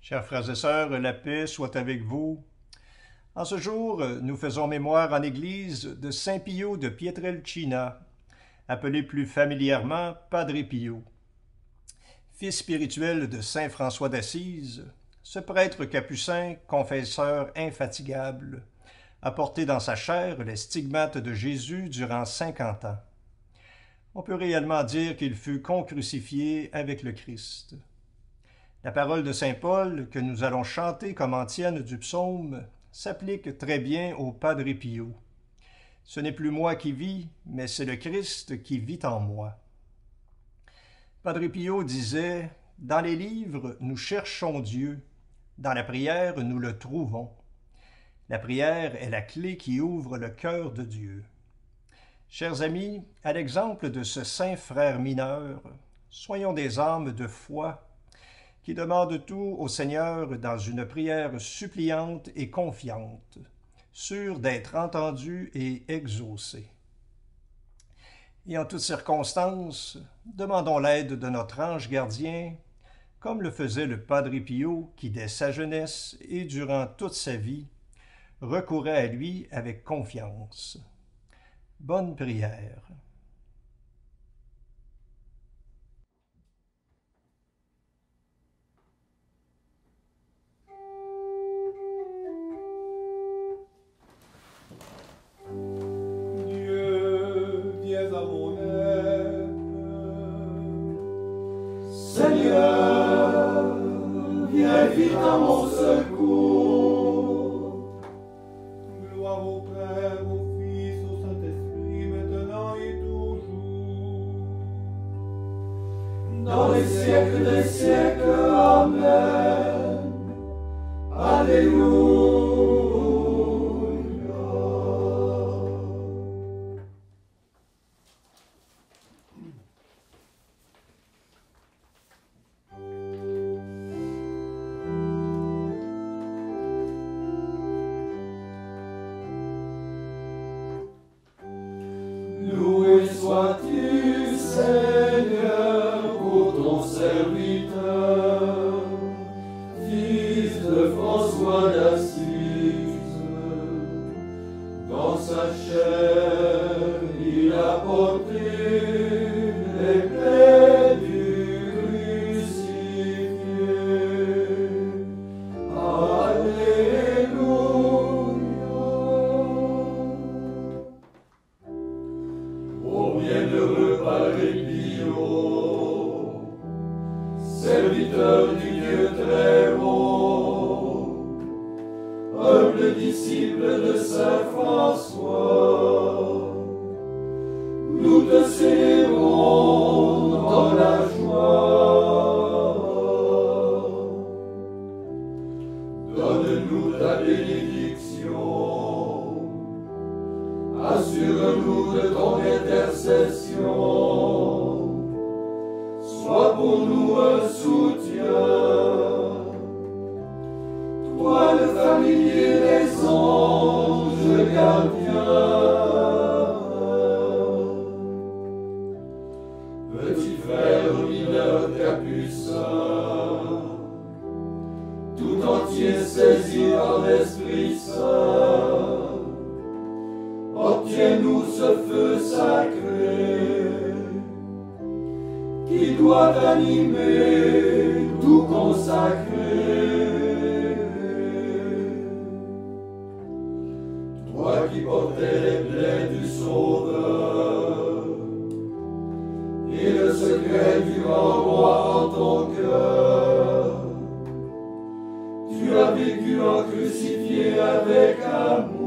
Chers frères et sœurs, la paix soit avec vous. En ce jour, nous faisons mémoire en Église de Saint Pio de Pietrelcina, appelé plus familièrement Padre Pio. Fils spirituel de Saint François d'Assise, ce prêtre capucin, confesseur infatigable, a porté dans sa chair les stigmates de Jésus durant 50 ans. On peut réellement dire qu'il fut concrucifié avec le Christ. La parole de saint Paul, que nous allons chanter comme antienne du psaume, s'applique très bien au Padre Pio. Ce n'est plus moi qui vis, mais c'est le Christ qui vit en moi. Padre Pio disait « Dans les livres, nous cherchons Dieu. Dans la prière, nous le trouvons. La prière est la clé qui ouvre le cœur de Dieu. » Chers amis, à l'exemple de ce saint frère mineur, soyons des âmes de foi qui demandent tout au Seigneur dans une prière suppliante et confiante, sûre d'être entendue et exaucée. Et en toutes circonstances, demandons l'aide de notre ange gardien, comme le faisait le Padre Pio qui, dès sa jeunesse et durant toute sa vie, recourait à lui avec confiance. Bonne prière. Dieu, viens à mon aide. Seigneur, viens vite à mon secours. Gloire au Père, au Fils, au Saint-Esprit, maintenant et toujours. Dans les siècles des siècles, Amen. Alléluia. Loué sois-tu, Seigneur, pour ton serviteur, fils de François d'Assise. Dans sa chair, il a porté les plaies du crucifié. Alléluia. Ô bienheureux Padre Pio, serviteur du Dieu très haut, humble disciple de saint François, nous te célébrons dans la joie. Donne-nous ta bénédiction, assure-nous de ton intercession. Sois pour nous un soutien. Toi le familier des anges gardiens. Petit frère mineur capucin, tout entier saisi par l'Esprit Saint, obtiens-nous ce feu sacré qui doit animer, tout consacrer. Toi qui portais les plaies du Sauveur et le secret du grand roi en ton cœur, tu as vécu en crucifié avec amour.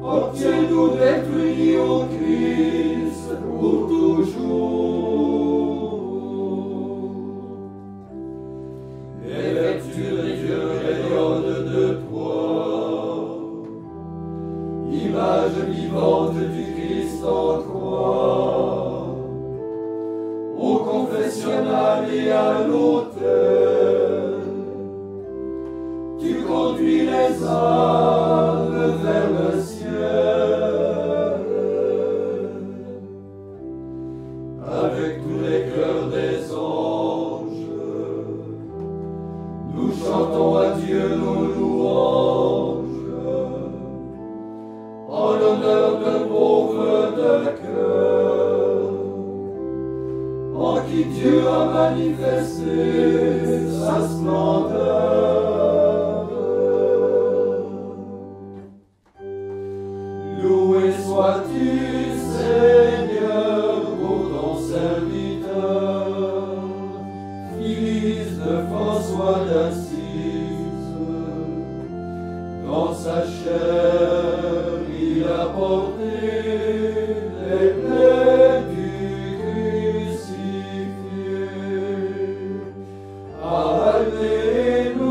Obtiens-nous d'être unis au Christ pour toujours. Les vertus de Dieu rayonnent de toi, image vivante du Christ en croix. Au confessionnal et à l'autel, tu conduis les âmes vers le ciel. Avec tous les cœurs des anges, en qui Dieu a manifesté sa splendeur. Loué sois-tu, Seigneur, pour ton serviteur, fils de François d'Assise. Dans sa chair, il a porté les plaies du crucifié. Alléluia.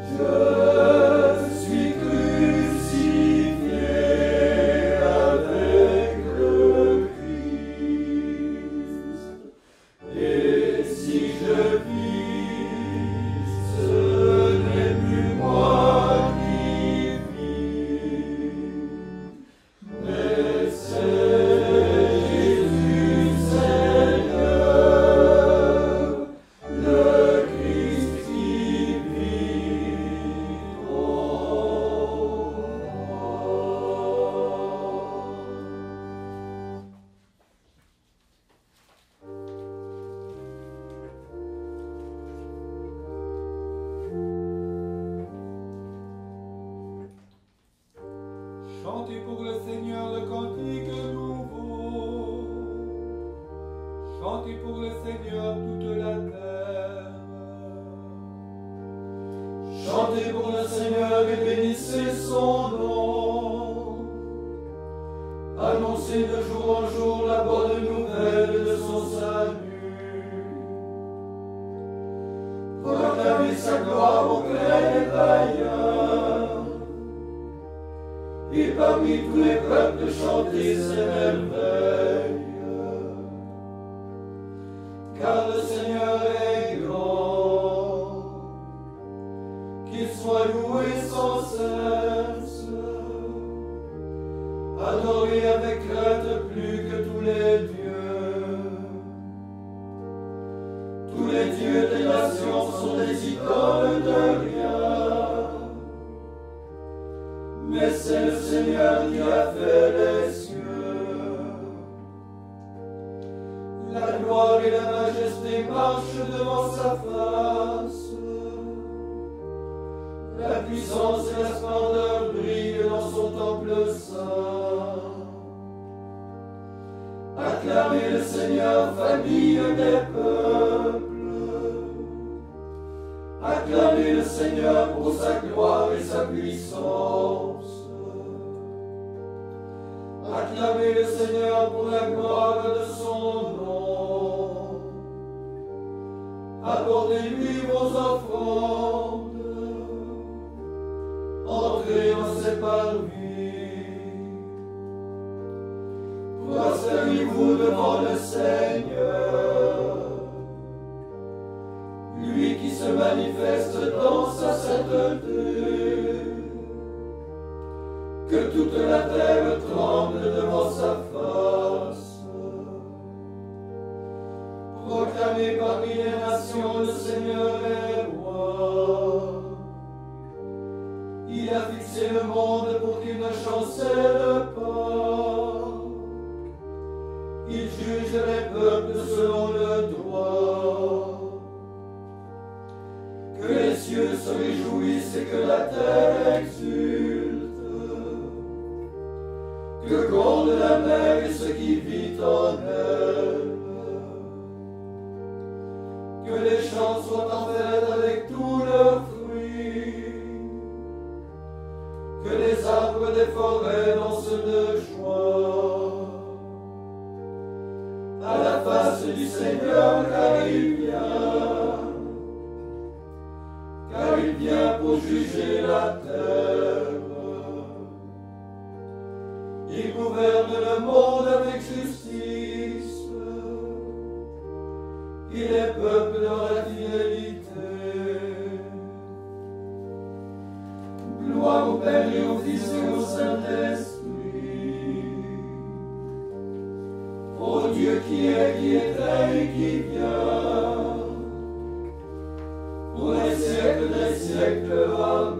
Je suis crucifié avec le Christ, et si je vis, ce n'est plus moi qui vis, mais c'est Jésus Seigneur, le Christ qui vit en Chantez pour le Seigneur le cantique nouveau. Chantez pour le Seigneur toute la terre. Chantez pour le Seigneur et bénissez son nom. Annoncez de jour en jour la bonne nouvelle de son salut. Proclamez sa gloire auprès des païens. Et parmi tous les peuples, chantez ses merveilles. Car le Seigneur est grand, qu'il soit loué sans cesse, adoré avec crainte plus que tous les dieux. Tous les dieux des nations sont des idoles de rien. Mais c'est le Seigneur qui a fait les cieux. La gloire et la majesté marchent devant sa face. La puissance et la splendeur brillent dans son temple saint. Acclamez le Seigneur, famille des peuples. Acclamez le Seigneur pour sa gloire et sa puissance. Acclamez le Seigneur pour la gloire de son nom. Apportez-lui vos offrandes. Entrez dans ses parvis. Prosternez-vous devant le Seigneur, lui qui se manifeste dans sa sainteté. Que toute la terre tremble devant sa face. Proclamez parmi les nations, le Seigneur est roi. Il a fixé le monde pour qu'il ne chancelle pas. Il juge les peuples selon le droit. Que les cieux se réjouissent et que la terre exulte. Que gronde la mer et ce qui vit en elle. Que les champs soient en fête avec tous leurs fruits. Que les arbres des forêts dansent de joie. À la face du Seigneur, car il vient pour juger la terre. Il gouverne le monde avec justice. qui les peuple dans la fidélité. Gloire au Père et au Fils et au Saint-Esprit, ô Dieu qui est là et qui vient, pour les siècles des siècles. Amen.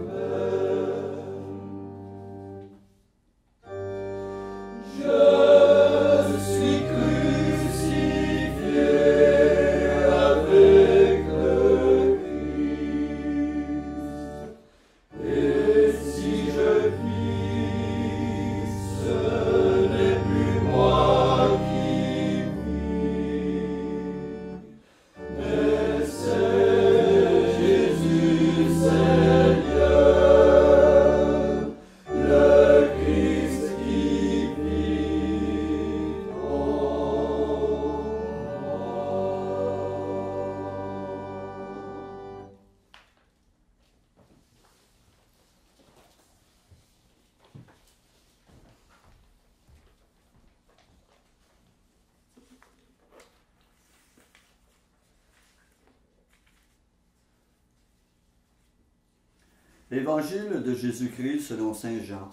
Évangile de Jésus-Christ selon saint Jean.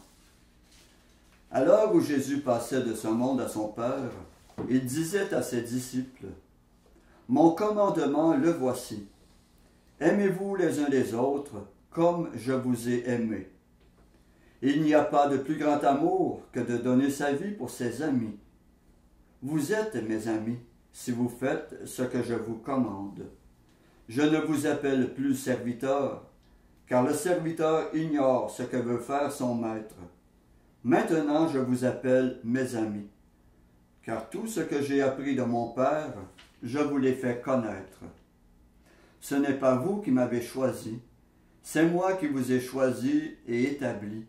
À l'heure où Jésus passait de ce monde à son Père, il disait à ses disciples, « Mon commandement, le voici. Aimez-vous les uns les autres comme je vous ai aimés. Il n'y a pas de plus grand amour que de donner sa vie pour ses amis. Vous êtes mes amis si vous faites ce que je vous commande. Je ne vous appelle plus serviteur, car le serviteur ignore ce que veut faire son maître. Maintenant je vous appelle mes amis, car tout ce que j'ai appris de mon Père, je vous l'ai fait connaître. Ce n'est pas vous qui m'avez choisi, c'est moi qui vous ai choisi et établi,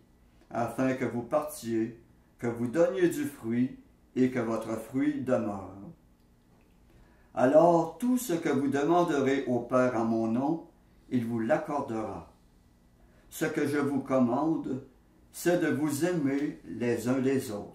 afin que vous partiez, que vous donniez du fruit et que votre fruit demeure. Alors tout ce que vous demanderez au Père en mon nom, il vous l'accordera. Ce que je vous commande, c'est de vous aimer les uns les autres.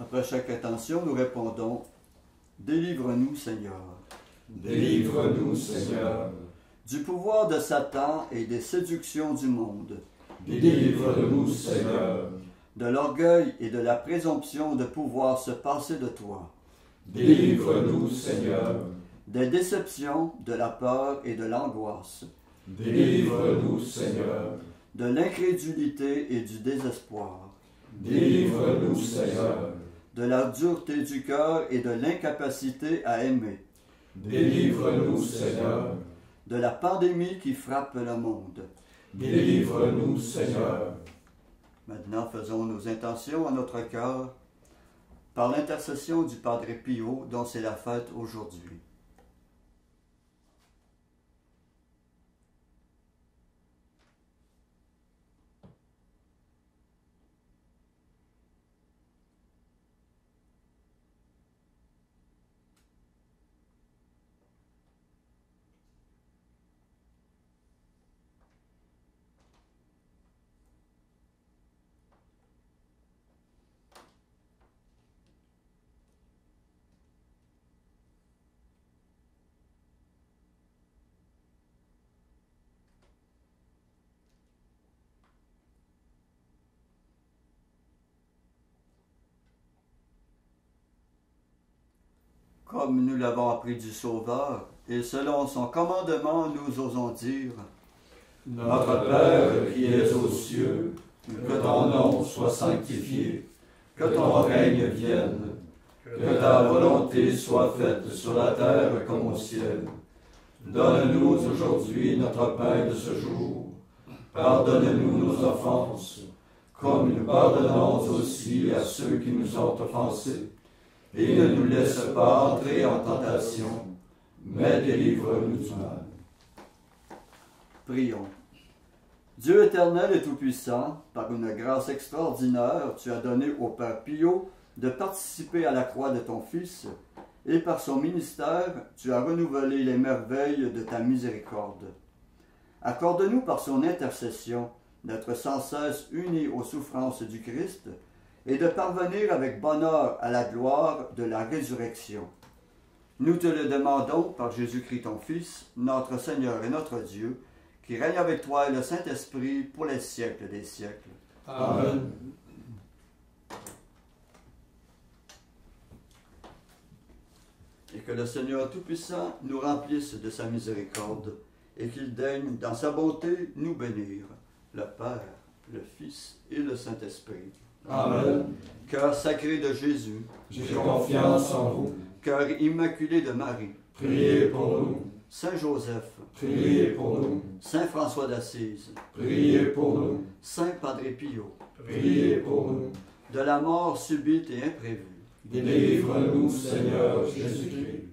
Après chaque intention, nous répondons « Délivre-nous, Seigneur ». Délivre-nous, Seigneur. Du pouvoir de Satan et des séductions du monde. Délivre-nous, Seigneur. De l'orgueil et de la présomption de pouvoir se passer de toi. Délivre-nous, Seigneur. Des déceptions, de la peur et de l'angoisse. Délivre-nous, Seigneur. De l'incrédulité et du désespoir. Délivre-nous, Seigneur. De la dureté du cœur et de l'incapacité à aimer. Délivre-nous, Seigneur. De la pandémie qui frappe le monde. Délivre-nous, Seigneur. Maintenant, faisons nos intentions à notre cœur par l'intercession du Padre Pio, dont c'est la fête aujourd'hui. Comme nous l'avons appris du Sauveur, et selon son commandement, nous osons dire « Notre Père qui es aux cieux, que ton nom soit sanctifié, que ton règne vienne, que ta volonté soit faite sur la terre comme au ciel. Donne-nous aujourd'hui notre pain de ce jour. Pardonne-nous nos offenses, comme nous pardonnons aussi à ceux qui nous ont offensés. Et ne nous laisse pas entrer en tentation, mais délivre-nous du mal. » Prions. Dieu éternel et tout-puissant, par une grâce extraordinaire, tu as donné au Père Pio de participer à la croix de ton Fils, et par son ministère, tu as renouvelé les merveilles de ta miséricorde. Accorde-nous par son intercession d'être sans cesse unis aux souffrances du Christ, et de parvenir avec bonheur à la gloire de la résurrection. Nous te le demandons par Jésus-Christ ton Fils, notre Seigneur et notre Dieu, qui règne avec toi et le Saint-Esprit pour les siècles des siècles. Amen. Et que le Seigneur Tout-Puissant nous remplisse de sa miséricorde, et qu'il daigne dans sa bonté nous bénir, le Père, le Fils et le Saint-Esprit. Amen. Cœur sacré de Jésus, J'ai confiance en vous. cœur immaculé de Marie, Priez pour nous. Saint Joseph, Priez pour nous. Saint François d'Assise, Priez pour nous. Saint Padre Pio, Priez pour nous. de la mort subite et imprévue, Délivre-nous, Seigneur Jésus-Christ.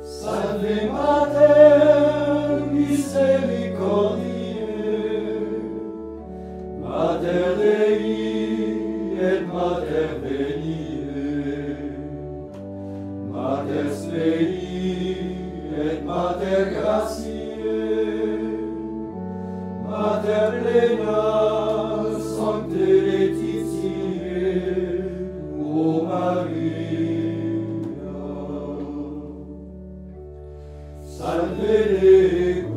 Salve Mater misericordiae, Mater Dei et Mater Veniae, Mater Spei et Mater Gratiae, Mater plena Sancte Laetitiae, O Maria. Salve Decus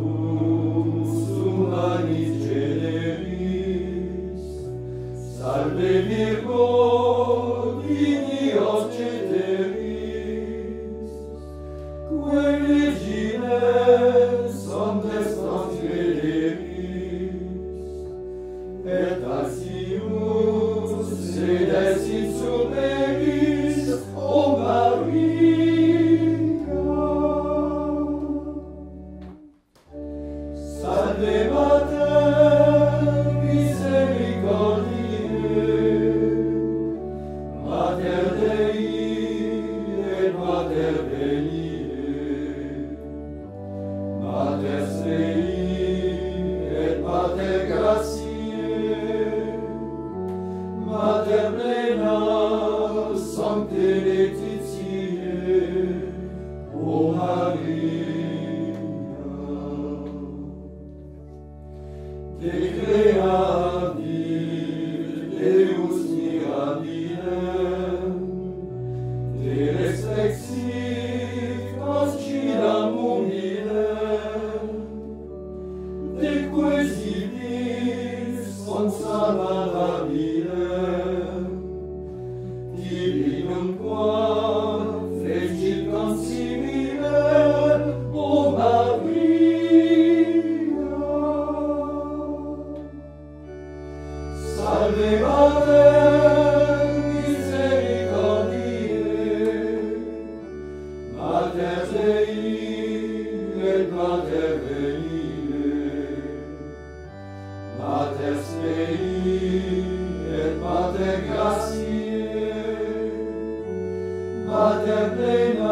humanis generis, salve Virgo Dignio ceteris, quae virgines santes transgrederis, et asius sedes insurberis, O Maria. Salve Mater misericordiae, Mater Dei et Mater Veniae, Mater Spei et Mater Gratiae, Te creavi, Deus mirabilim, te respexivas cidam humilem, te quesibis consalabilem, divinum quam fecit consimilem, o Maria. Salve Mater misericordiae, Mater Dei et Mater veniae, Mater Spei et Mater gratiae, Mater plena